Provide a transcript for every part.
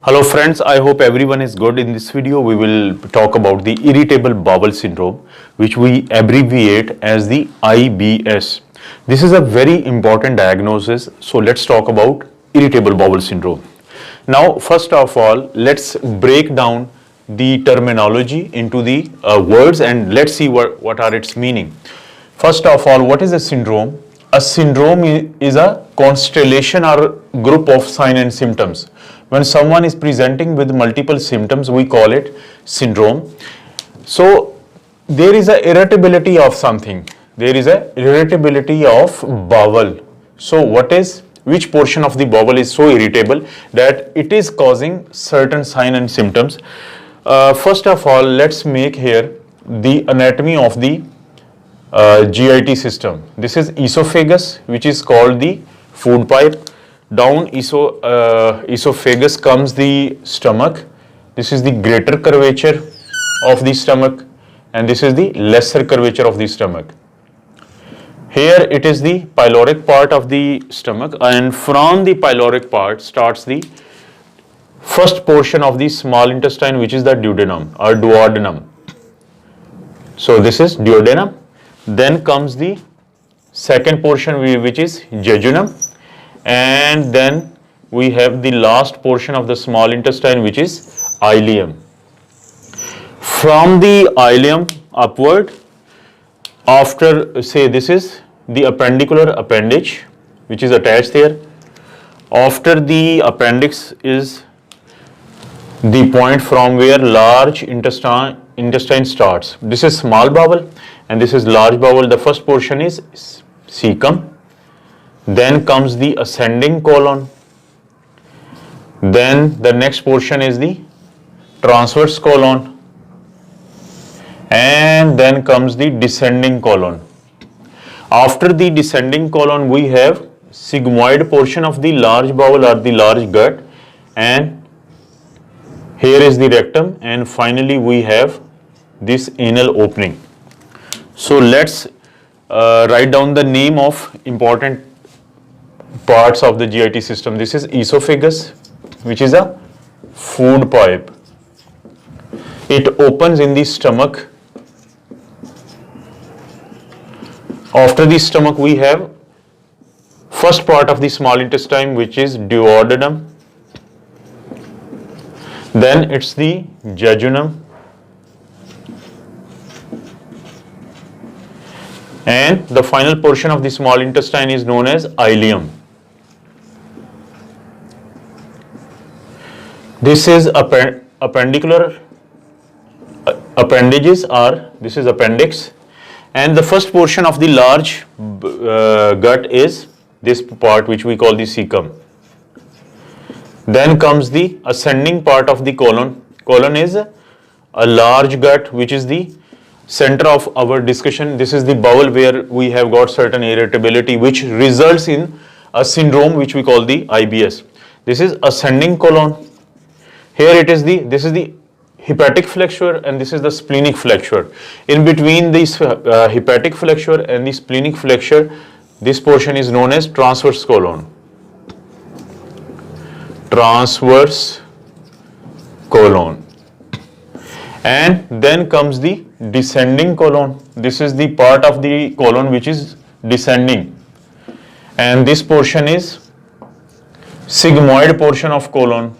Hello friends, I hope everyone is good. In this video, we will talk about the irritable bowel syndrome, which we abbreviate as the IBS. This is a very important diagnosis. So let's talk about irritable bowel syndrome. Now, first of all, let's break down the terminology into the words and let's see what are its meaning. First of all, what is a syndrome? A syndrome is a constellation or group of signs and symptoms. When someone is presenting with multiple symptoms, we call it syndrome. So there is a irritability of something. There is a irritability of bowel. So which portion of the bowel is so irritable that it is causing certain signs and symptoms? First of all, let's make here the anatomy of the GIT system. This is esophagus, which is called the food pipe. Down esophagus comes the stomach. This is the greater curvature of the stomach and this is the lesser curvature of the stomach. Here it is the pyloric part of the stomach, and from the pyloric part starts the first portion of the small intestine, which is the duodenum or duodenum. So this is duodenum. Then comes the second portion, which is jejunum, and then we have the last portion of the small intestine, which is ileum. From the ileum upward, after say this is the appendicular appendage, which is attached there. After the appendix is the point from where large intestine starts. This is small bowel and this is large bowel. The first portion is cecum. Then comes the ascending colon. Then the next portion is the transverse colon. And then comes the descending colon. After the descending colon, we have sigmoid portion of the large bowel or the large gut, and here is the rectum, and finally we have this anal opening. So let's write down the name of important parts of the GIT system. This is esophagus, which is a food pipe. It opens in the stomach. After the stomach, we have first part of the small intestine, which is duodenum. Then it's the jejunum. And the final portion of the small intestine is known as ileum. This is appendicular appendages, or this is appendix, and the first portion of the large gut is this part, which we call the cecum. Then comes the ascending part of the colon. Colon is a large gut, which is the center of our discussion. This is the bowel where we have got certain irritability, which results in a syndrome which we call the IBS. This is ascending colon. Here this is the hepatic flexure and this is the splenic flexure. In between this hepatic flexure and the splenic flexure, this portion is known as transverse colon. Transverse colon. And then comes the descending colon. This is the part of the colon which is descending, and this portion is sigmoid portion of colon.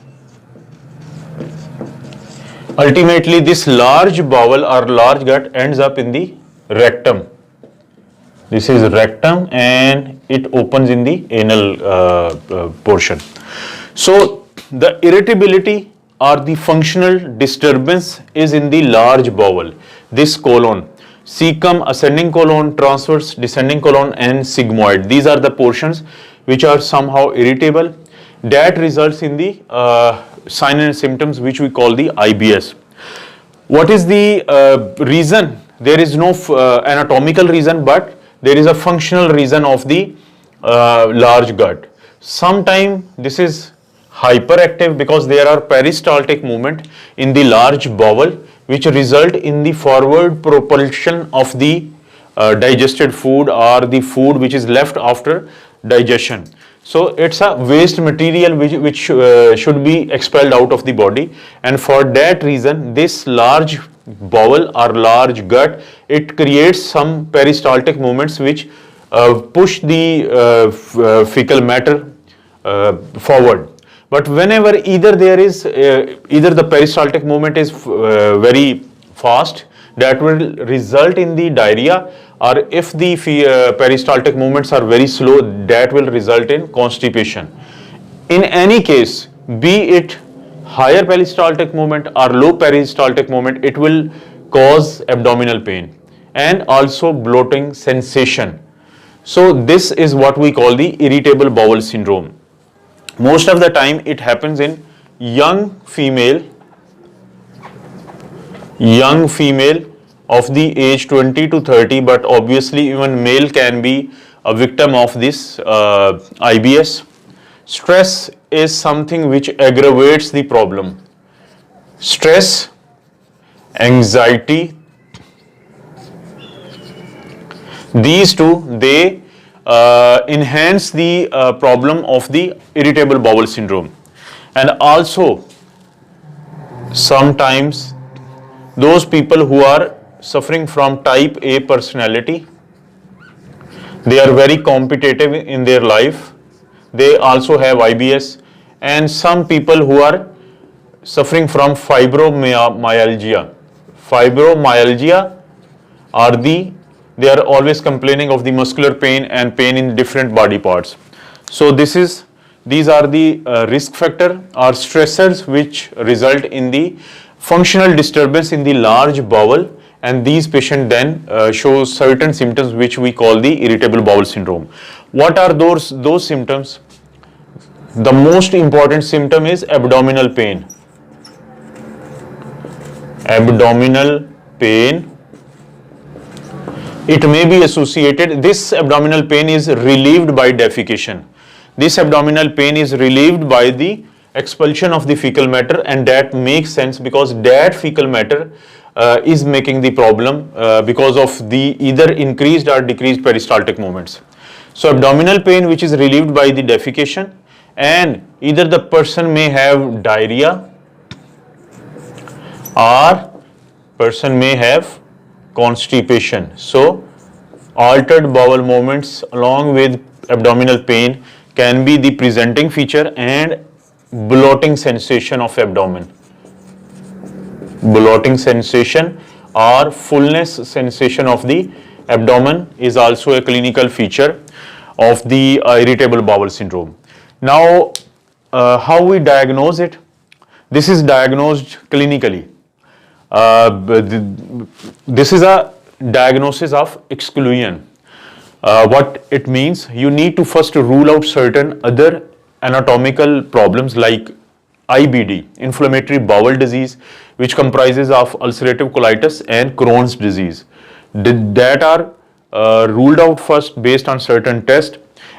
Ultimately, this large bowel or large gut ends up in the rectum. This is rectum and it opens in the anal portion. So the irritability or the functional disturbance is in the large bowel, this colon, cecum, ascending colon, transverse, descending colon, and sigmoid. These are the portions which are somehow irritable. That results in the signs and symptoms which we call the IBS. What is the reason? There is no anatomical reason, but there is a functional reason of the large gut. Sometimes this is hyperactive because there are peristaltic movement in the large bowel which result in the forward propulsion of the digested food or the food which is left after digestion. So it's a waste material which should be expelled out of the body, and for that reason this large bowel or large gut, it creates some peristaltic movements which push the fecal matter forward. But whenever either there is either the peristaltic movement is very fast, that will result in the diarrhea, or if the peristaltic movements are very slow, that will result in constipation. In any case, be it higher peristaltic movement or low peristaltic movement, it will cause abdominal pain and also bloating sensation. So this is what we call the irritable bowel syndrome. Most of the time it happens in young female of the age 20 to 30, but obviously even male can be a victim of this IBS. Stress is something which aggravates the problem. Stress, anxiety, these two, they enhance the problem of the irritable bowel syndrome. And also sometimes those people who are suffering from type A personality, they are very competitive in their life, they also have IBS. And some people who are suffering from fibromyalgia are they are always complaining of the muscular pain and pain in different body parts. So these are the risk factor or stressors which result in the functional disturbance in the large bowel, and these patients then show certain symptoms which we call the irritable bowel syndrome. What are those symptoms? The most important symptom is abdominal pain. Abdominal pain. It may be associated, this abdominal pain is relieved by defecation. This abdominal pain is relieved by the expulsion of the fecal matter, and that makes sense because that fecal matter is making the problem because of the either increased or decreased peristaltic movements. So abdominal pain which is relieved by the defecation, and either the person may have diarrhea or person may have constipation. So altered bowel movements along with abdominal pain can be the presenting feature, and bloating sensation of abdomen. Bloating sensation or fullness sensation of the abdomen is also a clinical feature of the irritable bowel syndrome. Now, how we diagnose it? This is diagnosed clinically. This is a diagnosis of exclusion. What it means, you need to first rule out certain other anatomical problems like IBD, inflammatory bowel disease, which comprises of ulcerative colitis and Crohn's disease. That are ruled out first based on certain tests.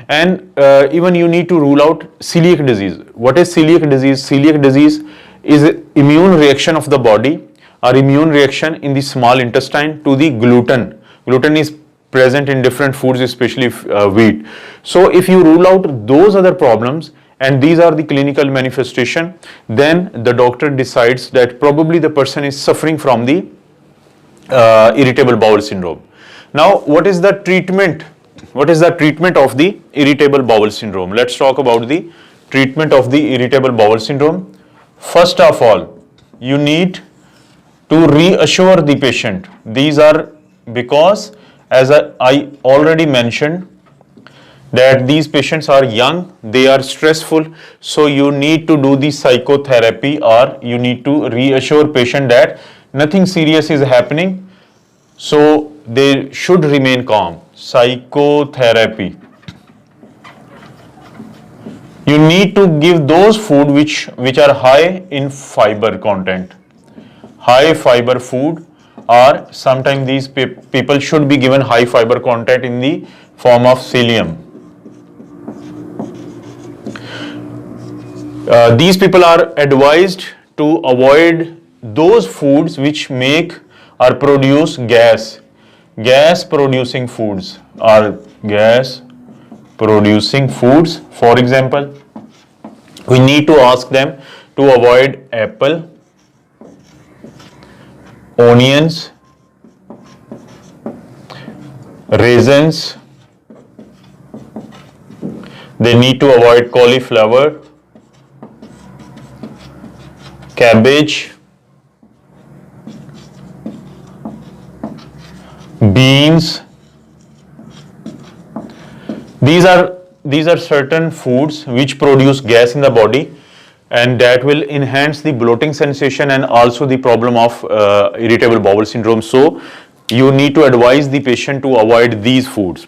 And even you need to rule out celiac disease. What is celiac disease? Celiac disease is immune reaction of the body or immune reaction in the small intestine to the gluten. Gluten is present in different foods, especially wheat. So if you rule out those other problems and these are the clinical manifestation, then the doctor decides that probably the person is suffering from the irritable bowel syndrome. Now, what is the treatment? What is the treatment of the irritable bowel syndrome? Let's talk about the treatment of the irritable bowel syndrome. First of all, you need to reassure the patient. These are because, as I already mentioned, that these patients are young, they are stressful, so you need to do the psychotherapy, or you need to reassure patient that nothing serious is happening, so they should remain calm. Psychotherapy. You need to give those food which are high in fiber content. High fiber food, or sometimes these people should be given high fiber content in the form of psyllium. These people are advised to avoid those foods which make or produce gas producing foods or gas producing foods. For example, we need to ask them to avoid apple, onions, raisins. They need to avoid cauliflower, cabbage, beans. These are certain foods which produce gas in the body, and that will enhance the bloating sensation and also the problem of irritable bowel syndrome. So you need to advise the patient to avoid these foods.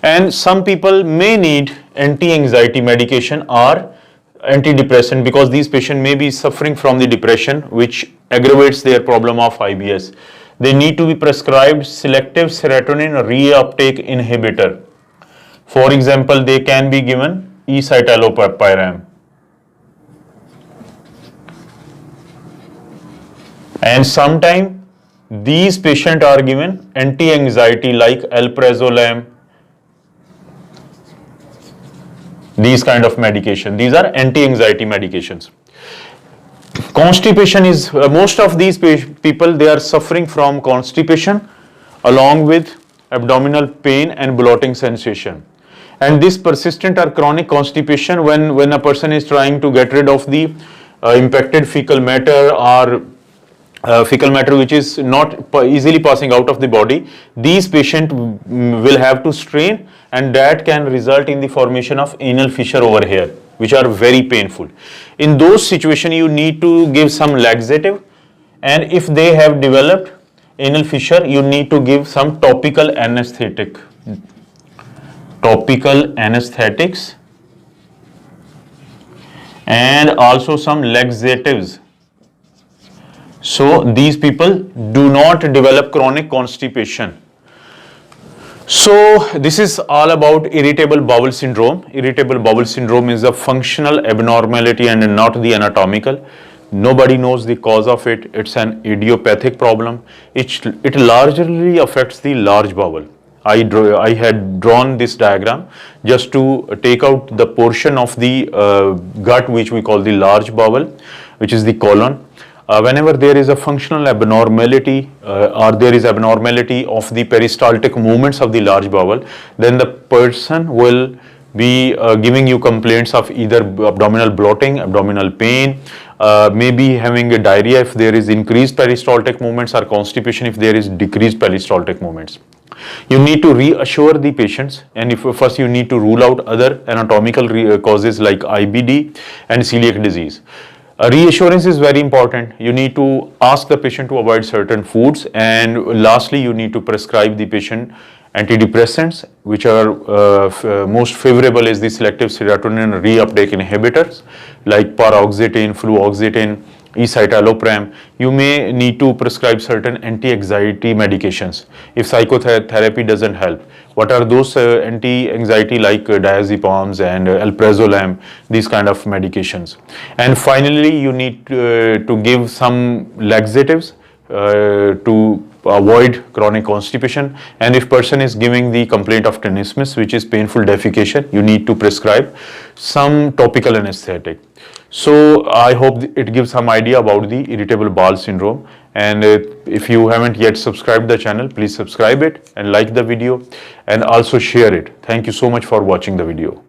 And some people may need anti-anxiety medication or antidepressant because these patients may be suffering from the depression, which aggravates their problem of IBS. They need to be prescribed selective serotonin reuptake inhibitor. For example, they can be given escitalopram. And sometimes these patients are given anti-anxiety like alprazolam, these kind of medication. These are anti-anxiety medications. Constipation is, most of these people, they are suffering from constipation along with abdominal pain and bloating sensation. And this persistent or chronic constipation, when a person is trying to get rid of the impacted fecal matter or fecal matter which is not easily passing out of the body, these patients will have to strain, and that can result in the formation of anal fissure over here, which are very painful. In those situations, you need to give some laxative, and if they have developed anal fissure, you need to give some topical anesthetic. Topical anesthetics and also some laxatives. So these people do not develop chronic constipation. So this is all about irritable bowel syndrome. Irritable bowel syndrome is a functional abnormality and not the anatomical. Nobody knows the cause of it. It's an idiopathic problem. It largely affects the large bowel. I had drawn this diagram just to take out the portion of the gut which we call the large bowel, which is the colon. Whenever there is a functional abnormality or there is abnormality of the peristaltic movements of the large bowel, then the person will be giving you complaints of either abdominal bloating, abdominal pain, maybe having a diarrhea if there is increased peristaltic movements, or constipation if there is decreased peristaltic movements. You need to reassure the patients, and first you need to rule out other anatomical causes like IBD and celiac disease. Reassurance is very important. You need to ask the patient to avoid certain foods, and lastly you need to prescribe the patient antidepressants, which are most favorable is the selective serotonin reuptake inhibitors like paroxetine, fluoxetine, escitalopram. You may need to prescribe certain anti-anxiety medications if psychotherapy doesn't help. What are those anti-anxiety like diazepams and alprazolam, these kind of medications. And finally, you need to give some laxatives to avoid chronic constipation. And if person is giving the complaint of tenesmus, which is painful defecation, you need to prescribe some topical anesthetic. So I hope it gives some idea about the irritable bowel syndrome. And if you haven't yet subscribed the channel, please subscribe it and like the video and also share it. Thank you so much for watching the video.